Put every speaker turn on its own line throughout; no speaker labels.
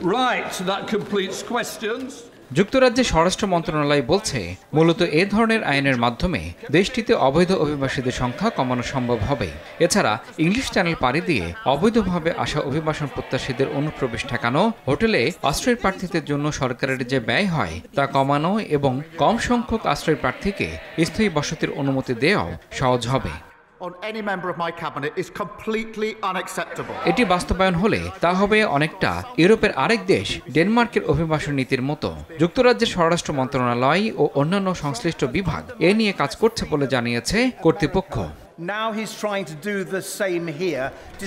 Right, that completes questions.
যুক্তরাজ্যের স্বরাষ্ট্র মন্ত্রণালয় বলছে, মূলত এ ধরনের আইনের মাধ্যমে দেশটিতে অবৈধ অভিবাসীদের সংখ্যা কমানো সম্ভব হবে। এছাড়া ইংলিশ চ্যানেল পাড়ি দিয়ে অবৈধভাবে আসা অভিবাসন প্রত্যাশীদের অনুপ্রবেশ ঠেকানো, হোটেলে আশ্রয় প্রার্থীদের জন্য সরকারের যে ব্যয় হয় তা কমানো এবং কম সংখ্যক আশ্রয় প্রার্থীকে স্থায়ী বসতির অনুমতি দেওয়াও সহজ হবে। এটি বাস্তবায়ন হলে তা হবে অনেকটা ইউরোপের আরেক দেশ ডেনমার্কের অভিবাসন নীতির মতো। যুক্তরাজ্যের স্বরাষ্ট্র মন্ত্রণালয় ও অন্যান্য সংশ্লিষ্ট বিভাগ এ নিয়ে কাজ করছে বলে জানিয়েছে কর্তৃপক্ষ।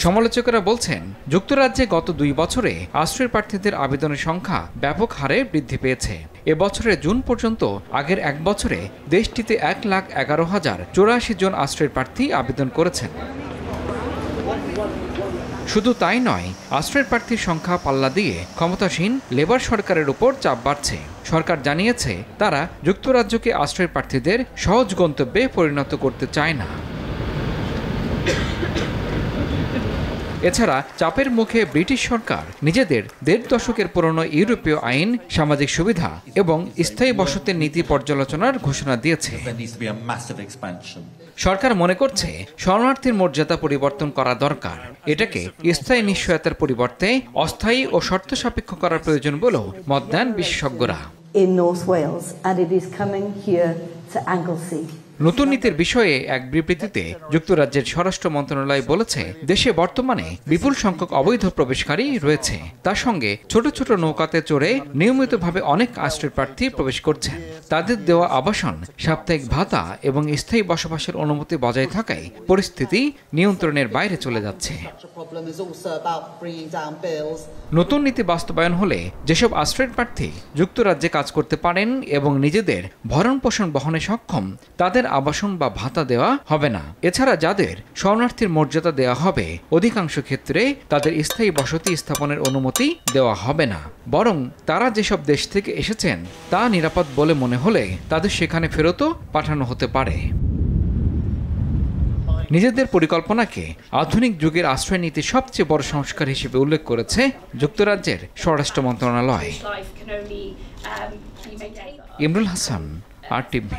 সমালোচকেরা বলছেন, যুক্তরাজ্যে গত 2 বছরে আশ্রয় প্রার্থীদের আবেদনের সংখ্যা ব্যাপক হারে বৃদ্ধি পেয়েছে। এবছরের জুন পর্যন্ত আগের 1 বছরে দেশটিতে 1,11,084 জন আশ্রয় প্রার্থী আবেদন করেছেন। শুধু তাই নয়, আশ্রয় প্রার্থীর সংখ্যা পাল্লা দিয়ে ক্ষমতাসীন লেবার সরকারের উপর চাপ বাড়ছে। সরকার জানিয়েছে, তারা যুক্তরাজ্যকে আশ্রয় প্রার্থীদের সহজ গন্তব্যে পরিণত করতে চায় না। এছাড়া চাপের মুখে ব্রিটিশ সরকার নিজেদের 1.5 দশকের পুরনো ইউরোপীয় আইন, সামাজিক সুবিধা এবং স্থায়ী বসতির নীতি পর্যালোচনার ঘোষণা দিয়েছে। সরকার মনে করছে, শরণার্থীর মর্যাদা পরিবর্তন করা দরকার। এটাকে স্থায়ী নিশ্চয়তার পরিবর্তে অস্থায়ী ও শর্ত সাপেক্ষ করার প্রয়োজন বলেও মত দেন বিশেষজ্ঞরা। নতুন নীতির বিষয়ে এক বিবৃতিতে যুক্তরাজ্যের স্বরাষ্ট্র মন্ত্রণালয় বলেছে, দেশে বর্তমানে বিপুল সংখ্যক অবৈধ প্রবেশকারী রয়েছে। তার সঙ্গে ছোট ছোট নৌকাতে চড়ে নিয়মিতভাবে অনেক আশ্রয় প্রার্থী প্রবেশ করছেন। তাদের দেওয়া আবাসন, সাপ্তাহিক ভাতা এবং স্থায়ী বসবাসের অনুমতি বজায় থাকায় পরিস্থিতি নিয়ন্ত্রণের বাইরে চলে যাচ্ছে। নতুন নীতি বাস্তবায়ন হলে যেসব আশ্রয় প্রার্থী যুক্তরাজ্যে কাজ করতে পারেন এবং নিজেদের ভরণ পোষণ বহনে সক্ষম, তাদের আবাসন বা ভাতা দেওয়া হবে না। এছাড়া যাদের শরণার্থীর মর্যাদা দেওয়া হবে, অধিকাংশ ক্ষেত্রে তাদের স্থায়ী বসতি স্থাপনের অনুমতি দেওয়া হবে না। বরং তারা যেসব দেশ থেকে এসেছেন তা নিরাপদ বলে মনে হলে তাদের সেখানে ফেরতও পাঠানো হতে পারে। নিজেদের পরিকল্পনাকে আধুনিক যুগের আশ্রয় নীতির সবচেয়ে বড় সংস্কার হিসেবে উল্লেখ করেছে যুক্তরাজ্যের স্বরাষ্ট্র মন্ত্রণালয়। ইমরুল হাসান, RTV।